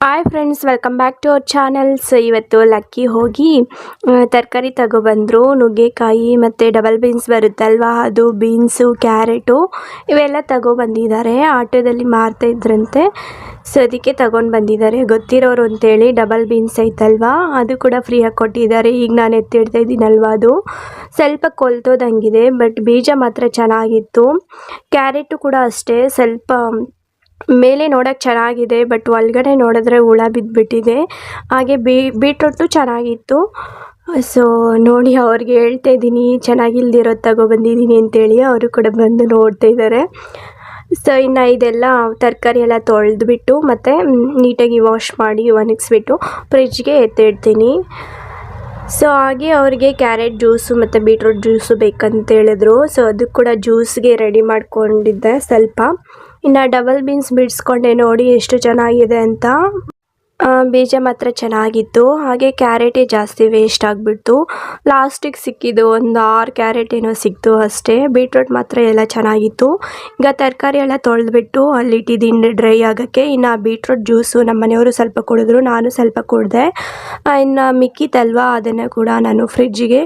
Hi friends, welcome back to our channels. ಇವತ್ತು Lucky ಹೋಗಿ ತರಕಾರಿ ತಗೊಬಂದರು. ನುಗ್ಗೆಕಾಯಿ ಮತ್ತು ಡಬಲ್ ಬೀನ್ಸ್ ಬರುತ್ತಲ್ವ, ಅದು ಬೀನ್ಸು, ಕ್ಯಾರೆಟು ಇವೆಲ್ಲ ತಗೊಬಂದಿದ್ದಾರೆ. ಆಟೋದಲ್ಲಿ ಮಾರ್ತಾ ಇದ್ರಂತೆ, ಸೊ ಅದಕ್ಕೆ ತಗೊಂಡು ಬಂದಿದ್ದಾರೆ. ಗೊತ್ತಿರೋರು ಅಂತೇಳಿ ಡಬಲ್ ಬೀನ್ಸ್ ಐತಲ್ವ, ಅದು ಕೂಡ ಫ್ರೀಯಾಗಿ ಕೊಟ್ಟಿದ್ದಾರೆ. ಈಗ ನಾನು ಎತ್ತಿಡ್ತಾ ಇದ್ದೀನಲ್ವ, ಅದು ಸ್ವಲ್ಪ ಕೊಲ್ತೋದಂಗಿದೆ, ಬಟ್ ಬೀಜ ಮಾತ್ರ ಚೆನ್ನಾಗಿತ್ತು. ಕ್ಯಾರೆಟು ಕೂಡ ಅಷ್ಟೇ, ಸ್ವಲ್ಪ ಮೇಲೆ ನೋಡೋಕ್ಕೆ ಚೆನ್ನಾಗಿದೆ, ಬಟ್ ಒಳಗಡೆ ನೋಡಿದ್ರೆ ಹುಳ ಬಿದ್ದುಬಿಟ್ಟಿದೆ. ಹಾಗೆ ಬೀಟ್ರೂಟು ಚೆನ್ನಾಗಿತ್ತು. ಸೊ ನೋಡಿ, ಅವ್ರಿಗೆ ಹೇಳ್ತಾ ಇದ್ದೀನಿ ಚೆನ್ನಾಗಿಲ್ದಿರೋದು ತಗೊಬಂದಿದ್ದೀನಿ ಅಂತೇಳಿ. ಅವರು ಕೂಡ ಬಂದು ನೋಡ್ತಾ ಇದ್ದಾರೆ. ಸೊ ಇನ್ನು ಇದೆಲ್ಲ ತರಕಾರಿ ಎಲ್ಲ ತೊಳೆದ್ಬಿಟ್ಟು ಮತ್ತು ನೀಟಾಗಿ ವಾಶ್ ಮಾಡಿ ಒಣಗಿಸ್ಬಿಟ್ಟು ಫ್ರಿಜ್ಗೆ ಎತ್ತಿಡ್ತೀನಿ. ಸೊ ಹಾಗೆ ಅವರಿಗೆ ಕ್ಯಾರೆಟ್ ಜ್ಯೂಸು ಮತ್ತು ಬೀಟ್ರೂಟ್ ಜ್ಯೂಸು ಬೇಕಂತ ಹೇಳಿದ್ರು. ಸೊ ಅದು ಕೂಡ ಜ್ಯೂಸ್ಗೆ ರೆಡಿ ಮಾಡ್ಕೊಂಡಿದ್ದೆ ಸ್ವಲ್ಪ. ಇನ್ನು ಡಬಲ್ ಬೀನ್ಸ್ ಬಿಡಿಸ್ಕೊಂಡೆ, ನೋಡಿ ಎಷ್ಟು ಚೆನ್ನಾಗಿದೆ ಅಂತ. ಬೀಜ ಮಾತ್ರ ಚೆನ್ನಾಗಿತ್ತು. ಹಾಗೆ ಕ್ಯಾರೆಟೇ ಜಾಸ್ತಿ ವೇಸ್ಟ್ ಆಗಿಬಿಡ್ತು. ಲಾಸ್ಟಿಗೆ ಸಿಕ್ಕಿದ್ದು ಒಂದು 6 ಕ್ಯಾರೆಟ್ ಏನೋ ಸಿಕ್ತು ಅಷ್ಟೇ. ಬೀಟ್ರೂಟ್ ಮಾತ್ರ ಎಲ್ಲ ಚೆನ್ನಾಗಿತ್ತು. ಈಗ ತರಕಾರಿ ಎಲ್ಲ ತೊಳೆದ್ಬಿಟ್ಟು ಅಲ್ಲಿ ಇಟ್ಟಿದ್ದೀನಿ ಡ್ರೈ ಆಗೋಕ್ಕೆ. ಇನ್ನು ಬೀಟ್ರೂಟ್ ಜ್ಯೂಸು ನಮ್ಮ ಮನೆಯವರು ಸ್ವಲ್ಪ ಕುಡಿದ್ರು, ನಾನು ಸ್ವಲ್ಪ ಕುಡಿದೆ. ಇನ್ನು ಮಿಕ್ಕಿತಲ್ವ, ಅದನ್ನು ಕೂಡ ನಾನು ಫ್ರಿಜ್ಜಿಗೆ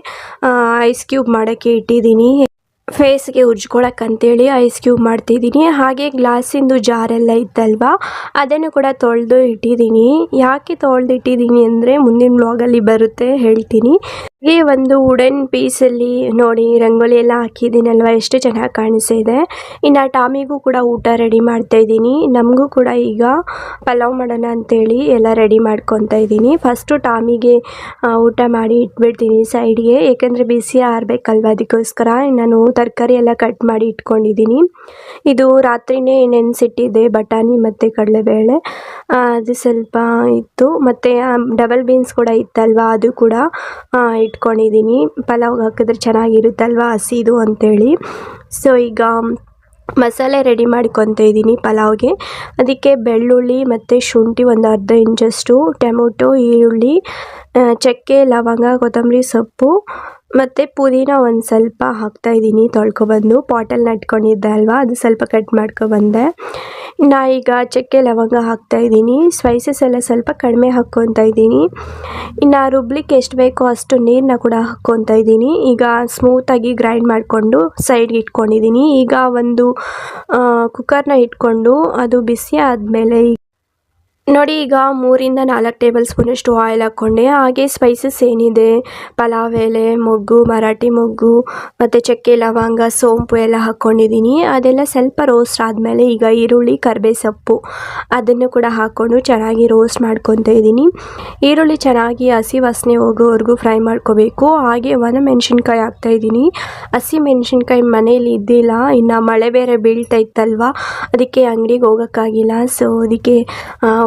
ಐಸ್ ಕ್ಯೂಬ್ ಮಾಡೋಕ್ಕೆ ಇಟ್ಟಿದ್ದೀನಿ. ಫೇಸ್ಗೆ ಉಜ್ಕೊಳಕ್ಕಂತೇಳಿ ಐಸ್ ಕ್ಯೂಬ್ ಮಾಡ್ತಿದ್ದೀನಿ. ಹಾಗೆ ಗ್ಲಾಸಿಂದು ಜಾರೆಲ್ಲ ಇತ್ತಲ್ವ, ಅದನ್ನು ಕೂಡ ತೊಳೆದು ಇಟ್ಟಿದ್ದೀನಿ. ಯಾಕೆ ತೊಳೆದಿಟ್ಟಿದ್ದೀನಿ ಅಂದರೆ ಮುಂದಿನ ವ್ಲಾಗಲ್ಲಿ ಬರುತ್ತೆ, ಹೇಳ್ತೀನಿ. ಹಾಗೆ ಒಂದು ವುಡನ್ ಪೀಸಲ್ಲಿ ನೋಡಿ ರಂಗೋಲಿ ಎಲ್ಲ ಹಾಕಿದ್ದೀನಲ್ವ, ಎಷ್ಟು ಚೆನ್ನಾಗಿ ಕಾಣಿಸ್ತಿದೆ. ಇನ್ನು ಟಾಮಿಗೂ ಕೂಡ ಊಟ ರೆಡಿ ಮಾಡ್ತಾಯಿದ್ದೀನಿ. ನಮಗೂ ಕೂಡ ಈಗ ಪಲಾವ್ ಮಾಡೋಣ ಅಂತೇಳಿ ಎಲ್ಲ ರೆಡಿ ಮಾಡ್ಕೊತಾ ಇದ್ದೀನಿ. ಫಸ್ಟು ಟಾಮಿಗೆ ಊಟ ಮಾಡಿ ಇಟ್ಬಿಡ್ತೀನಿ ಸೈಡ್ಗೆ, ಏಕೆಂದರೆ ಬಿಸಿ ಆರಬೇಕಲ್ವ, ಅದಕ್ಕೋಸ್ಕರ. ನಾನು ತರಕಾರಿ ಎಲ್ಲ ಕಟ್ ಮಾಡಿ ಇಟ್ಕೊಂಡಿದ್ದೀನಿ. ಇದು ರಾತ್ರಿಯೇ ನೆನೆಸಿಟ್ಟಿದ್ದೆ, ಬಟಾಣಿ ಮತ್ತು ಕಡಲೆಬೇಳೆ ಅದು ಸ್ವಲ್ಪ ಇತ್ತು. ಮತ್ತು ಡಬಲ್ ಬೀನ್ಸ್ ಕೂಡ ಇತ್ತಲ್ವ, ಅದು ಕೂಡ ಇಟ್ಕೊಂಡಿದ್ದೀನಿ. ಪಲಾವ್ಗೆ ಹಾಕಿದ್ರೆ ಚೆನ್ನಾಗಿರುತ್ತಲ್ವ ಹಸಿದು ಅಂಥೇಳಿ. ಸೊ ಈಗ ಮಸಾಲೆ ರೆಡಿ ಮಾಡ್ಕೊತಾ ಇದ್ದೀನಿ ಪಲಾವ್ಗೆ. ಅದಕ್ಕೆ ಬೆಳ್ಳುಳ್ಳಿ ಮತ್ತು ಶುಂಠಿ ಒಂದು ಅರ್ಧ ಇಂಚಷ್ಟು, ಟೊಮೊಟೊ, ಈರುಳ್ಳಿ, ಚಕ್ಕೆ, ಲವಂಗ, ಕೊತ್ತಂಬರಿ ಸೊಪ್ಪು ಮತ್ತು ಪುದೀನ ಒಂದು ಸ್ವಲ್ಪ ಹಾಕ್ತಾಯಿದ್ದೀನಿ. ತೊಳ್ಕೊಬಂದು ಪಾಟಲ್ಲಿ ನಟ್ಕೊಂಡಿದ್ದೆ ಅಲ್ವಾ, ಅದು ಸ್ವಲ್ಪ ಕಟ್ ಮಾಡ್ಕೊಬಂದೆ. ಇನ್ನು ಈಗ ಚಕ್ಕೆ ಲವಂಗ ಹಾಕ್ತಾಯಿದ್ದೀನಿ. ಸ್ಪೈಸಸ್ ಎಲ್ಲ ಸ್ವಲ್ಪ ಕಡಿಮೆ ಹಾಕ್ಕೊತಾ ಇದ್ದೀನಿ. ಇನ್ನು ರುಬ್ಲಿಕ್ಕೆ ಎಷ್ಟು ಬೇಕೋ ಅಷ್ಟು ನೀರನ್ನ ಕೂಡ ಹಾಕ್ಕೊತಾ ಇದ್ದೀನಿ. ಈಗ ಸ್ಮೂತಾಗಿ ಗ್ರೈಂಡ್ ಮಾಡಿಕೊಂಡು ಸೈಡ್ಗೆ ಇಟ್ಕೊಂಡಿದ್ದೀನಿ. ಈಗ ಒಂದು ಕುಕ್ಕರ್ನ ಇಟ್ಕೊಂಡು ಅದು ಬಿಸಿ ಆದಮೇಲೆ ನೋಡಿ, ಈಗ 3 ರಿಂದ 4 ಟೇಬಲ್ ಸ್ಪೂನಷ್ಟು ಆಯಿಲ್ ಹಾಕ್ಕೊಂಡೆ. ಹಾಗೆ ಸ್ಪೈಸಸ್ ಏನಿದೆ, ಪಲಾವ್ ಎಲೆ, ಮೊಗ್ಗು, ಮರಾಠಿ ಮೊಗ್ಗು ಮತ್ತು ಚಕ್ಕೆ ಲವಂಗ, ಸೋಂಪು ಎಲ್ಲ ಹಾಕ್ಕೊಂಡಿದ್ದೀನಿ. ಅದೆಲ್ಲ ಸ್ವಲ್ಪ ರೋಸ್ಟ್ ಆದಮೇಲೆ ಈಗ ಈರುಳ್ಳಿ, ಕರಿಬೇವು ಸೊಪ್ಪು ಅದನ್ನು ಕೂಡ ಹಾಕ್ಕೊಂಡು ಚೆನ್ನಾಗಿ ರೋಸ್ಟ್ ಮಾಡ್ಕೊತಾ ಇದ್ದೀನಿ. ಈರುಳ್ಳಿ ಚೆನ್ನಾಗಿ ಹಸಿ ವಾಸನೆ ಹೋಗೋವರೆಗೂ ಫ್ರೈ ಮಾಡ್ಕೋಬೇಕು. ಹಾಗೆ ಒಣಮೆಣ್ಸಿನ್ಕಾಯಿ ಹಾಕ್ತಾಯಿದ್ದೀನಿ. ಹಸಿ ಮೆಣಸಿನ್ಕಾಯಿ ಮನೇಲಿ ಇದ್ದಿಲ್ಲ, ಇನ್ನು ಮಳೆ ಬೇರೆ ಬೀಳ್ತಾ ಇತ್ತಲ್ವ, ಅದಕ್ಕೆ ಅಂಗಡಿಗೆ ಹೋಗೋಕ್ಕಾಗಿಲ್ಲ. ಸೊ ಅದಕ್ಕೆ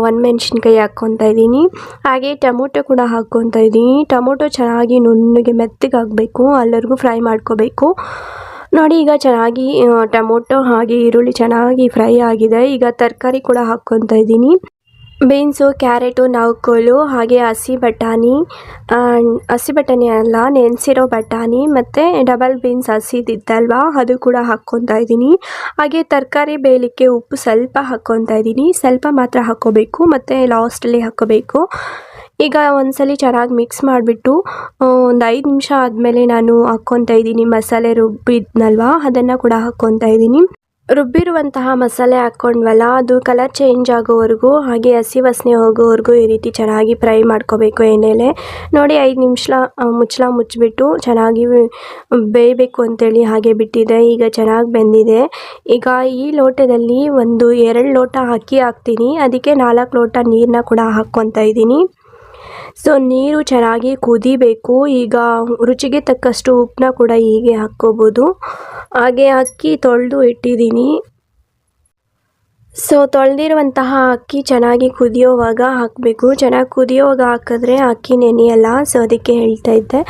ಒಣಮೆಣ್ಸಿನ್ಕಾಯಿ ಹಾಕ್ಕೊತಾ ಇದ್ದೀನಿ. ಹಾಗೆ ಟೊಮೊಟೊ ಕೂಡ ಹಾಕ್ಕೊತಾ ಇದ್ದೀನಿ. ಟೊಮೊಟೊ ಚೆನ್ನಾಗಿ ನುಣ್ಣಗೆ ಮೆತ್ತಗಾಗಬೇಕು, ಅಲ್ಲಿವರೆಗೂ ಫ್ರೈ ಮಾಡ್ಕೋಬೇಕು. ನೋಡಿ, ಈಗ ಚೆನ್ನಾಗಿ ಟೊಮೊಟೊ ಹಾಗೆ ಈರುಳ್ಳಿ ಚೆನ್ನಾಗಿ ಫ್ರೈ ಆಗಿದೆ. ಈಗ ತರಕಾರಿ ಕೂಡ ಹಾಕ್ಕೊತಾ ಇದ್ದೀನಿ. ಬೀನ್ಸು, ಕ್ಯಾರೆಟು, ನೌಕೋಲು, ಹಾಗೆ ಹಸಿ ಬಟಾಣಿ ಅಲ್ಲ, ನೆನೆಸಿರೋ ಬಟಾಣಿ ಮತ್ತು ಡಬಲ್ ಬೀನ್ಸ್ ಹಸಿದಿತ್ತಲ್ವ, ಅದು ಕೂಡ ಹಾಕ್ಕೊತಾ ಇದ್ದೀನಿ. ಹಾಗೆ ತರಕಾರಿ ಬೇಯಲಿಕ್ಕೆ ಉಪ್ಪು ಸ್ವಲ್ಪ ಹಾಕ್ಕೊತಾ ಇದ್ದೀನಿ. ಸ್ವಲ್ಪ ಮಾತ್ರ ಹಾಕ್ಕೋಬೇಕು ಮತ್ತು ಲಾಸ್ಟಲ್ಲಿ ಹಾಕ್ಕೋಬೇಕು. ಈಗ ಒಂದ್ಸಲ ಚೆನ್ನಾಗಿ ಮಿಕ್ಸ್ ಮಾಡಿಬಿಟ್ಟು ಒಂದು 5 ನಿಮಿಷ ಆದಮೇಲೆ ನಾನು ಹಾಕ್ಕೊತಾ ಇದ್ದೀನಿ ಮಸಾಲೆ ರುಬ್ಬಿದ್ನಲ್ವ, ಅದನ್ನು ಕೂಡ ಹಾಕ್ಕೊತಾ ಇದ್ದೀನಿ. ರುಬ್ಬಿರುವಂತಹ ಮಸಾಲೆ ಹಾಕ್ಕೊಂಡ್ವಲ್ಲ, ಅದು ಕಲರ್ ಚೇಂಜ್ ಆಗೋವರೆಗೂ ಹಾಗೆ ಹಸಿ ವಾಸನೆ ಹೋಗೋವರೆಗೂ ಈ ರೀತಿ ಚೆನ್ನಾಗಿ ಫ್ರೈ ಮಾಡ್ಕೋಬೇಕು ಎಣ್ಣೆಲೆ. ನೋಡಿ, 5 ನಿಮಿಷ ಮುಚ್ಚಿಬಿಟ್ಟು ಚೆನ್ನಾಗಿ ಬೇಯಬೇಕು ಅಂತೇಳಿ ಹಾಗೆ ಬಿಟ್ಟಿದೆ. ಈಗ ಚೆನ್ನಾಗಿ ಬೆಂದಿದೆ. ಈಗ ಈ ಲೋಟದಲ್ಲಿ ಒಂದು 2 ಲೋಟ ಅಕ್ಕಿ ಹಾಕ್ತೀನಿ. ಅದಕ್ಕೆ 4 ಲೋಟ ನೀರನ್ನ ಕೂಡ ಹಾಕ್ಕೊತಾ ಇದ್ದೀನಿ. ಸೊ ನೀರು ಚೆನ್ನಾಗಿ ಕುದಿಬೇಕು. ಈಗ ರುಚಿಗೆ ತಕ್ಕಷ್ಟು ಉಪ್ಪನ್ನ ಕೂಡ ಹೀಗೆ ಹಾಕ್ಕೋಬೋದು. ಹಾಗೆ ಅಕ್ಕಿ ತೊಳೆದು ಇಟ್ಟಿದ್ದೀನಿ. ಸೊ ತೊಳೆದಿರುವಂತಹ ಅಕ್ಕಿ ಚೆನ್ನಾಗಿ ಕುದಿಯೋವಾಗ ಹಾಕಬೇಕು. ಚೆನ್ನಾಗಿ ಕುದಿಯೋವಾಗ ಹಾಕಿದ್ರೆ ಅಕ್ಕಿ ನೆನೆಯಲ್ಲ. ಸೊ ಅದಕ್ಕೆ ಹೇಳ್ತಾ ಇದ್ದೆ.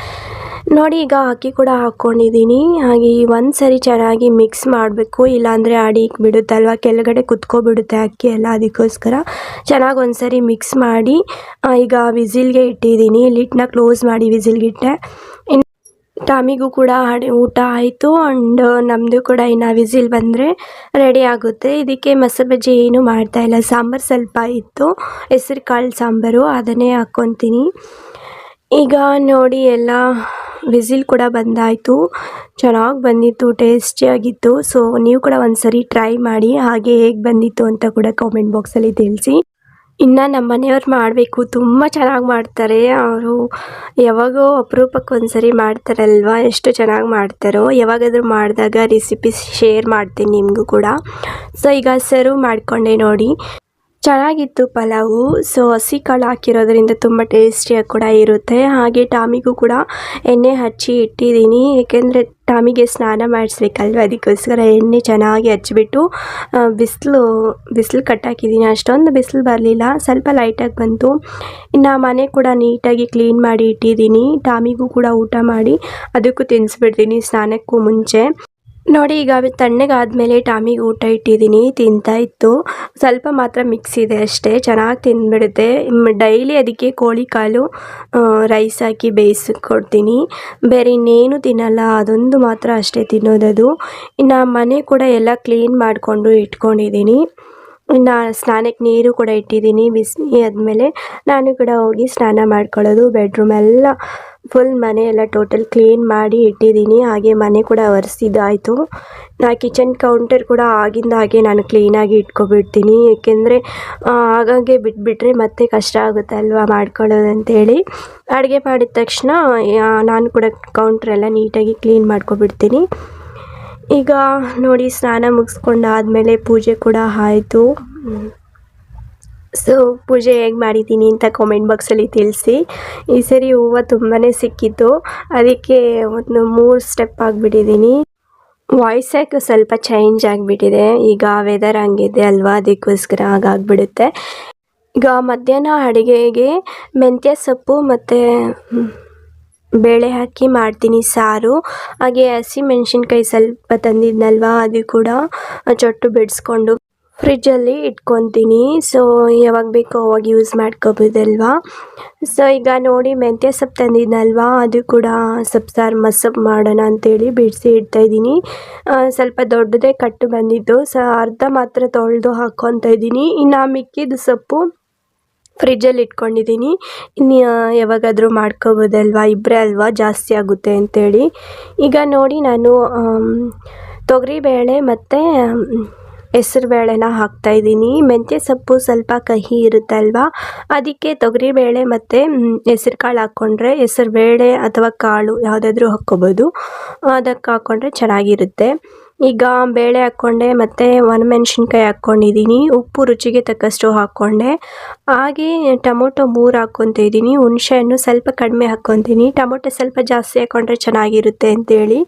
ನೋಡಿ, ಈಗ ಅಕ್ಕಿ ಕೂಡ ಹಾಕ್ಕೊಂಡಿದ್ದೀನಿ. ಹಾಗೆ ಒಂದು ಸರಿ ಚೆನ್ನಾಗಿ ಮಿಕ್ಸ್ ಮಾಡಬೇಕು, ಇಲ್ಲಾಂದರೆ ಅಡಿಗೆ ಬಿಡುತ್ತಲ್ವ, ಕೆಳಗಡೆ ಕುತ್ಕೊಬಿಡುತ್ತೆ ಅಕ್ಕಿ ಎಲ್ಲ. ಅದಕ್ಕೋಸ್ಕರ ಚೆನ್ನಾಗಿ ಒಂದು ಸರಿ ಮಿಕ್ಸ್ ಮಾಡಿ ಈಗ ವಿಸಿಲ್ಗೆ ಇಟ್ಟಿದ್ದೀನಿ. ಲಿಡ್ನ ಕ್ಲೋಸ್ ಮಾಡಿ ವಿಸಿಲ್ಗಿಟ್ಟೆ. ಟಾಮಿಗೂ ಕೂಡ ಊಟ ಆಯಿತು ಆ್ಯಂಡ್ ನಮ್ಮದು ಕೂಡ ಇನ್ನು ವಿಸಿಲ್ ಬಂದರೆ ರೆಡಿ ಆಗುತ್ತೆ. ಇದಕ್ಕೆ ಮೊಸರು ಬಜ್ಜಿ ಏನೂ ಮಾಡ್ತಾಯಿಲ್ಲ, ಸಾಂಬಾರು ಸ್ವಲ್ಪ ಇತ್ತು, ಹೆಸರು ಕಾಳು ಸಾಂಬಾರು, ಅದನ್ನೇ ಹಾಕ್ಕೊತೀನಿ. ಈಗ ನೋಡಿ ಎಲ್ಲ ವಿಸಿಲ್ ಕೂಡ ಬಂದಾಯಿತು, ಚೆನ್ನಾಗಿ ಬಂದಿತ್ತು, ಟೇಸ್ಟಿಯಾಗಿತ್ತು. ಸೊ ನೀವು ಕೂಡ ಒಂದು ಸರಿ ಟ್ರೈ ಮಾಡಿ, ಹಾಗೆ ಹೇಗೆ ಬಂದಿತ್ತು ಅಂತ ಕೂಡ ಕಾಮೆಂಟ್ ಬಾಕ್ಸಲ್ಲಿ ತಿಳಿಸಿ. ಇನ್ನು ನಮ್ಮ ಮನೆಯವ್ರು ಮಾಡಬೇಕು, ತುಂಬ ಚೆನ್ನಾಗಿ ಮಾಡ್ತಾರೆ ಅವರು. ಯಾವಾಗೋ ಅಪರೂಪಕ್ಕೆ ಒಂದು ಸರಿ ಮಾಡ್ತಾರಲ್ವ, ಎಷ್ಟು ಚೆನ್ನಾಗಿ ಮಾಡ್ತಾರೋ. ಯಾವಾಗಾದರೂ ಮಾಡಿದಾಗ ರೆಸಿಪಿ ಶೇರ್ ಮಾಡ್ತೀನಿ ನಿಮಗೂ ಕೂಡ. ಸೊ ಈಗ ಸರ್ವ್ ಮಾಡಿಕೊಂಡೆ ನೋಡಿ, ಚೆನ್ನಾಗಿತ್ತು ಪಲಾವು. ಸೊ ಹಸಿ ಕಾಳು ಹಾಕಿರೋದ್ರಿಂದ ತುಂಬ ಟೇಸ್ಟಿಯಾಗಿ ಕೂಡ ಇರುತ್ತೆ. ಹಾಗೆ ಟಾಮಿಗೂ ಕೂಡ ಎಣ್ಣೆ ಹಚ್ಚಿ ಇಟ್ಟಿದ್ದೀನಿ, ಏಕೆಂದರೆ ಸ್ನಾನ ಮಾಡಿಸ್ಬೇಕಲ್ವ, ಅದಕ್ಕೋಸ್ಕರ ಎಣ್ಣೆ ಚೆನ್ನಾಗಿ ಹಚ್ಚಿಬಿಟ್ಟು ಬಿಸಿಲು ಕಟ್ಟಾಕಿದ್ದೀನಿ. ಅಷ್ಟೊಂದು ಬಿಸಿಲು ಬರಲಿಲ್ಲ, ಸ್ವಲ್ಪ ಲೈಟಾಗಿ ಬಂತು. ಇನ್ನು ಮನೆ ಕೂಡ ನೀಟಾಗಿ ಕ್ಲೀನ್ ಮಾಡಿ ಇಟ್ಟಿದ್ದೀನಿ. ಟಾಮಿಗೂ ಕೂಡ ಊಟ ಮಾಡಿ ಅದಕ್ಕೂ ತಿನ್ನಿಸ್ಬಿಡ್ತೀನಿ ಸ್ನಾನಕ್ಕೂ ಮುಂಚೆ. ನೋಡಿ ಈಗ ತಣ್ಣಗಾದ್ಮೇಲೆ ಟಾಮಿಗೆ ಊಟ ಇಟ್ಟಿದ್ದೀನಿ, ತಿಂತಾ ಇತ್ತು. ಸ್ವಲ್ಪ ಮಾತ್ರ ಮಿಕ್ಸ್ ಇದೆ ಅಷ್ಟೇ, ಚೆನ್ನಾಗಿ ತಿಂದ್ಬಿಡುತ್ತೆ. ಡೈಲಿ ಅದಕ್ಕೆ ಕೋಳಿ ಕಾಲು ರೈಸ್ ಹಾಕಿ ಬೇಯಿಸ್ಕೊಡ್ತೀನಿ, ಬೇರೆ ಇನ್ನೇನು ತಿನ್ನಲ್ಲ, ಅದೊಂದು ಮಾತ್ರ ಅಷ್ಟೇ ತಿನ್ನೋದದು. ಇನ್ನು ಮನೆ ಕೂಡ ಎಲ್ಲ ಕ್ಲೀನ್ ಮಾಡಿಕೊಂಡು ಇಟ್ಕೊಂಡಿದ್ದೀನಿ. ಇನ್ನು ಸ್ನಾನಕ್ಕೆ ನೀರು ಕೂಡ ಇಟ್ಟಿದ್ದೀನಿ. ಬಿಸಿ ಆದಮೇಲೆ ನಾನು ಕೂಡ ಹೋಗಿ ಸ್ನಾನ ಮಾಡ್ಕೊಳ್ಳೋದು. ಬೆಡ್ರೂಮ್ ಎಲ್ಲ ಫುಲ್ ಮನೆ ಎಲ್ಲ ಟೋಟಲ್ ಕ್ಲೀನ್ ಮಾಡಿ ಇಟ್ಟಿದ್ದೀನಿ. ಹಾಗೆ ಮನೆ ಕೂಡ ಒರೆಸಿದ್ದಾಯಿತು. ಕಿಚನ್ ಕೌಂಟರ್ ಕೂಡ ಆಗಿಂದಾಗೆ ನಾನು ಕ್ಲೀನಾಗಿ ಇಟ್ಕೊಬಿಡ್ತೀನಿ, ಏಕೆಂದರೆ ಆಗಾಗೆ ಬಿಟ್ಬಿಟ್ರೆ ಮತ್ತೆ ಕಷ್ಟ ಆಗುತ್ತೆ ಅಲ್ವಾ ಮಾಡ್ಕೊಳ್ಳೋದು ಅಂತೇಳಿ. ಅಡುಗೆ ಮಾಡಿದ ತಕ್ಷಣ ನಾನು ಕೂಡ ಕೌಂಟ್ರೆಲ್ಲ ನೀಟಾಗಿ ಕ್ಲೀನ್ ಮಾಡ್ಕೊಬಿಡ್ತೀನಿ. ಈಗ ನೋಡಿ ಸ್ನಾನ ಮುಗಿಸ್ಕೊಂಡಾದಮೇಲೆ ಪೂಜೆ ಕೂಡ ಆಯಿತು. ಸೊ ಪೂಜೆ ಹೇಗೆ ಮಾಡಿದ್ದೀನಿ ಅಂತ ಕಾಮೆಂಟ್ ಬಾಕ್ಸಲ್ಲಿ ತಿಳಿಸಿ. ಈ ಸರಿ ಹೂವು ತುಂಬಾ ಸಿಕ್ಕಿತ್ತು, ಅದಕ್ಕೆ ಒಂದು 3 ಸ್ಟೆಪ್ ಆಗಿಬಿಟ್ಟಿದ್ದೀನಿ. ವಾಯ್ಸ್ ಯಾಕೆ ಸ್ವಲ್ಪ ಚೇಂಜ್ ಆಗಿಬಿಟ್ಟಿದೆ, ಈಗ ವೆದರ್ ಹಂಗಿದೆ ಅಲ್ವಾ, ಅದಕ್ಕೋಸ್ಕರ ಹಾಗಾಗ್ಬಿಡುತ್ತೆ. ಈಗ ಮಧ್ಯಾಹ್ನ ಅಡುಗೆಗೆ ಮೆಂತ್ಯ ಸೊಪ್ಪು ಮತ್ತು ಬೇಳೆ ಹಾಕಿ ಮಾಡ್ತೀನಿ ಸಾರು. ಹಾಗೆ ಹಸಿಮೆಣ್ಸಿನ್ಕಾಯಿ ಸ್ವಲ್ಪ ತಂದಿದ್ನಲ್ವ, ಅದು ಕೂಡ ಚೊಟ್ಟು ಬಿಡಿಸ್ಕೊಂಡು ಫ್ರಿಜ್ಜಲ್ಲಿ ಇಟ್ಕೊತೀನಿ. ಸೊ ಯಾವಾಗ ಬೇಕೋ ಅವಾಗ ಯೂಸ್ ಮಾಡ್ಕೋಬೋದಲ್ವಾ. ಸೊ ಈಗ ನೋಡಿ ಮೆಂತ್ಯ ಸೊಪ್ಪು ತಂದಿದ್ನಲ್ವ, ಅದು ಕೂಡ ಸೊಪ್ಪು ಸಾರು ಮಸೊಪ್ಪು ಮಾಡೋಣ ಅಂತೇಳಿ ಬಿಡಿಸಿ ಇಡ್ತಾಯಿದ್ದೀನಿ. ಸ್ವಲ್ಪ ದೊಡ್ಡದೇ ಕಟ್ಟು ಬಂದಿದ್ದು, ಸೊ ಅರ್ಧ ಮಾತ್ರ ತೊಳೆದು ಹಾಕ್ಕೊತಾ ಇದ್ದೀನಿ. ಇನ್ನು ಮಿಕ್ಕಿದ ಸೊಪ್ಪು ಫ್ರಿಜ್ಜಲ್ಲಿ ಇಟ್ಕೊಂಡಿದ್ದೀನಿ, ಇನ್ನು ಯಾವಾಗಾದರೂ ಮಾಡ್ಕೋಬೋದಲ್ವ, ಇಬ್ಬರೇ ಅಲ್ವಾ, ಜಾಸ್ತಿ ಆಗುತ್ತೆ ಅಂತೇಳಿ. ಈಗ ನೋಡಿ ನಾನು ತೊಗರಿಬೇಳೆ ಮತ್ತು ಹೆಸರುಬೇಳೆನ ಹಾಕ್ತಾಯಿದ್ದೀನಿ. ಮೆಂತ್ಯ ಸೊಪ್ಪು ಸ್ವಲ್ಪ ಕಹಿ ಇರುತ್ತಲ್ವ, ಅದಕ್ಕೆ ತೊಗರಿಬೇಳೆ ಮತ್ತು ಹೆಸರು ಕಾಳು ಹಾಕ್ಕೊಂಡ್ರೆ, ಹೆಸರುಬೇಳೆ ಅಥವಾ ಕಾಳು ಯಾವುದಾದ್ರೂ ಹಾಕ್ಕೋಬೋದು, ಅದಕ್ಕೆ ಹಾಕ್ಕೊಂಡ್ರೆ ಚೆನ್ನಾಗಿರುತ್ತೆ. ಈಗ ಬೇಳೆ ಹಾಕ್ಕೊಂಡೆ ಮತ್ತು ಒಣಮೆಣ್ಸಿನ್ಕಾಯಿ ಹಾಕ್ಕೊಂಡಿದ್ದೀನಿ, ಉಪ್ಪು ರುಚಿಗೆ ತಕ್ಕಷ್ಟು ಹಾಕ್ಕೊಂಡೆ. ಹಾಗೆ ಟೊಮೊಟೊ 3 ಹಾಕ್ಕೊತ ಇದ್ದೀನಿ, ಹುಣಸೆಹಣ್ಣು ಸ್ವಲ್ಪ ಕಡಿಮೆ ಹಾಕ್ಕೊತೀನಿ, ಟೊಮೊಟೊ ಸ್ವಲ್ಪ ಜಾಸ್ತಿ ಹಾಕ್ಕೊಂಡ್ರೆ ಚೆನ್ನಾಗಿರುತ್ತೆ ಅಂತೇಳಿ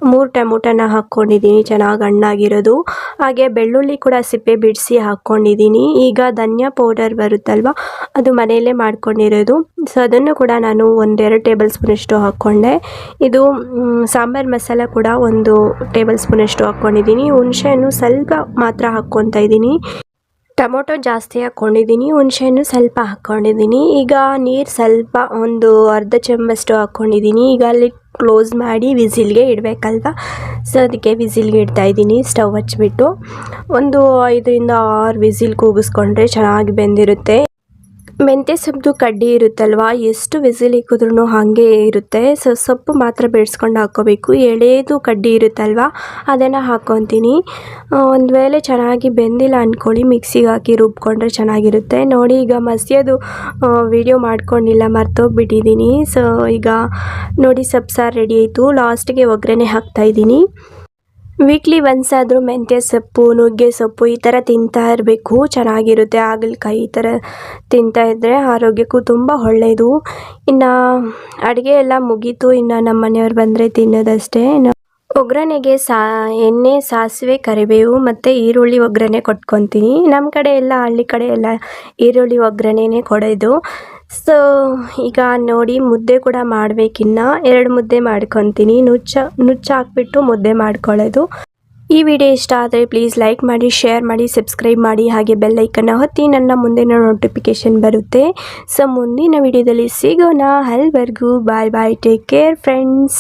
3 ಟೊಮೊಟೊನ ಹಾಕ್ಕೊಂಡಿದ್ದೀನಿ, ಚೆನ್ನಾಗಿ ಹಣ್ಣಾಗಿರೋದು. ಹಾಗೆ ಬೆಳ್ಳುಳ್ಳಿ ಕೂಡ ಸಿಪ್ಪೆ ಬಿಡಿಸಿ ಹಾಕ್ಕೊಂಡಿದ್ದೀನಿ. ಈಗ ಧನಿಯಾ ಪೌಡರ್ ಬರುತ್ತಲ್ವ, ಅದು ಮನೆಯಲ್ಲೇ ಮಾಡ್ಕೊಂಡಿರೋದು. ಸೊ ಅದನ್ನು ಕೂಡ ನಾನು 1-2 ಟೇಬಲ್ ಸ್ಪೂನಷ್ಟು ಹಾಕ್ಕೊಂಡೆ. ಇದು ಸಾಂಬಾರು ಮಸಾಲ ಕೂಡ 1 ಟೇಬಲ್ ಸ್ಪೂನಷ್ಟು ಹಾಕ್ಕೊಂಡಿದ್ದೀನಿ. ಹುಣಸೆಹಣ್ಣು ಸ್ವಲ್ಪ ಮಾತ್ರ ಹಾಕ್ಕೊತಾ ಇದ್ದೀನಿ, ಟೊಮೊಟೊ ಜಾಸ್ತಿ ಹಾಕ್ಕೊಂಡಿದ್ದೀನಿ, ಹುಣಸೆಹಣ್ಣು ಸ್ವಲ್ಪ ಹಾಕ್ಕೊಂಡಿದ್ದೀನಿ. ಈಗ ನೀರು ಸ್ವಲ್ಪ ಒಂದು ಅರ್ಧ ಚಮಚಷ್ಟು ಹಾಕ್ಕೊಂಡಿದ್ದೀನಿ. ಈಗ ಅಲ್ಲಿ ಕ್ಲೋಸ್ ಮಾಡಿ ವಿಸಿಲ್ಗೆ ಇಡಬೇಕಲ್ವ, ಸೊ ಅದಕ್ಕೆ ವಿಸಿಲ್ಗೆ ಇಡ್ತಾಯಿದ್ದೀನಿ. ಸ್ಟವ್ ಹಚ್ಬಿಟ್ಟು ಒಂದು 5-6 ವಿಸಿಲ್ ಕೂಗಿಸ್ಕೊಂಡ್ರೆ ಚೆನ್ನಾಗಿ ಬೆಂದಿರುತ್ತೆ. ಮೆಂತ್ಯ ಸೊಪ್ಪು ಕಡ್ಡಿ ಇರುತ್ತಲ್ವ, ಎಷ್ಟು ವಿಸಿಲ್ ಇಕ್ಕಿದ್ರೂ ಹಾಗೆ ಇರುತ್ತೆ. ಸೊ ಸೊಪ್ಪು ಮಾತ್ರ ಬಿಡಿಸ್ಕೊಂಡು ಹಾಕ್ಕೋಬೇಕು. ಎಳೆದು ಕಡ್ಡಿ ಇರುತ್ತಲ್ವ, ಅದನ್ನು ಹಾಕ್ಕೊತೀನಿ. ಒಂದು ವೇಳೆ ಚೆನ್ನಾಗಿ ಬೆಂದಿಲ್ಲ ಅಂದ್ಕೊಳ್ಳಿ, ಮಿಕ್ಸಿಗೆ ಹಾಕಿ ರುಬ್ಕೊಂಡ್ರೆ ಚೆನ್ನಾಗಿರುತ್ತೆ. ನೋಡಿ ಈಗ ಮಸಿಯೋದು ವಿಡಿಯೋ ಮಾಡ್ಕೊಂಡಿಲ್ಲ, ಮರ್ತೋಗ್ಬಿಟ್ಟಿದ್ದೀನಿ. ಸೊ ಈಗ ನೋಡಿ ಸೊಪ್ಪು ಸಾರು ರೆಡಿ ಆಯಿತು. ಲಾಸ್ಟಿಗೆ ಒಗ್ಗರಣೆ ಹಾಕ್ತಾಯಿದ್ದೀನಿ. ವೀಕ್ಲಿ ಒನ್ಸ್ ಆದರೂ ಮೆಂತ್ಯ ಸೊಪ್ಪು, ನುಗ್ಗೆ ಸೊಪ್ಪು ಈ ಥರ ತಿಂತಾ ಇರಬೇಕು, ಚೆನ್ನಾಗಿರುತ್ತೆ. ಹಾಗಲಕಾಯಿ ಈ ಥರ ತಿಂತಾಯಿದ್ರೆ ಆರೋಗ್ಯಕ್ಕೂ ತುಂಬ ಒಳ್ಳೆಯದು. ಇನ್ನು ಅಡುಗೆ ಎಲ್ಲ ಮುಗೀತು, ಇನ್ನು ನಮ್ಮ ಮನೆಯವ್ರು ಬಂದರೆ ತಿನ್ನೋದಷ್ಟೇ. ಒಗ್ಗರಣೆಗೆ ಎಣ್ಣೆ, ಸಾಸಿವೆ, ಕರಿಬೇವು ಮತ್ತು ಈರುಳ್ಳಿ ಒಗ್ಗರಣೆ ಕೊಟ್ಕೊತೀನಿ. ನಮ್ಮ ಕಡೆ ಎಲ್ಲ ಹಳ್ಳಿ ಕಡೆ ಎಲ್ಲ ಈರುಳ್ಳಿ ಒಗ್ಗರಣೆನೇ ಕೊಡೋದು. ಸೊ ಈಗ ನೋಡಿ ಮುದ್ದೆ ಕೂಡ ಮಾಡಬೇಕಿನ್ನು 2 ಮುದ್ದೆ ಮಾಡ್ಕೊತೀನಿ. ನುಚ್ಚು ಹಾಕ್ಬಿಟ್ಟು ಮುದ್ದೆ ಮಾಡ್ಕೊಳ್ಳೋದು. ಈ ವಿಡಿಯೋ ಇಷ್ಟ ಆದರೆ ಪ್ಲೀಸ್ ಲೈಕ್ ಮಾಡಿ, ಶೇರ್ ಮಾಡಿ, ಸಬ್ಸ್ಕ್ರೈಬ್ ಮಾಡಿ, ಹಾಗೆ ಬೆಲ್ ಐಕನ್ನ ಒತ್ತಿ, ನನ್ನ ಮುಂದಿನ ನೋಟಿಫಿಕೇಷನ್ ಬರುತ್ತೆ. ಸೊ ಮುಂದಿನ ವಿಡಿಯೋದಲ್ಲಿ ಸಿಗೋಣ. ಅಲ್ಲಿವರೆಗೂ ಬಾಯ್ ಬಾಯ್, ಟೇಕ್ ಕೇರ್ ಫ್ರೆಂಡ್ಸ್.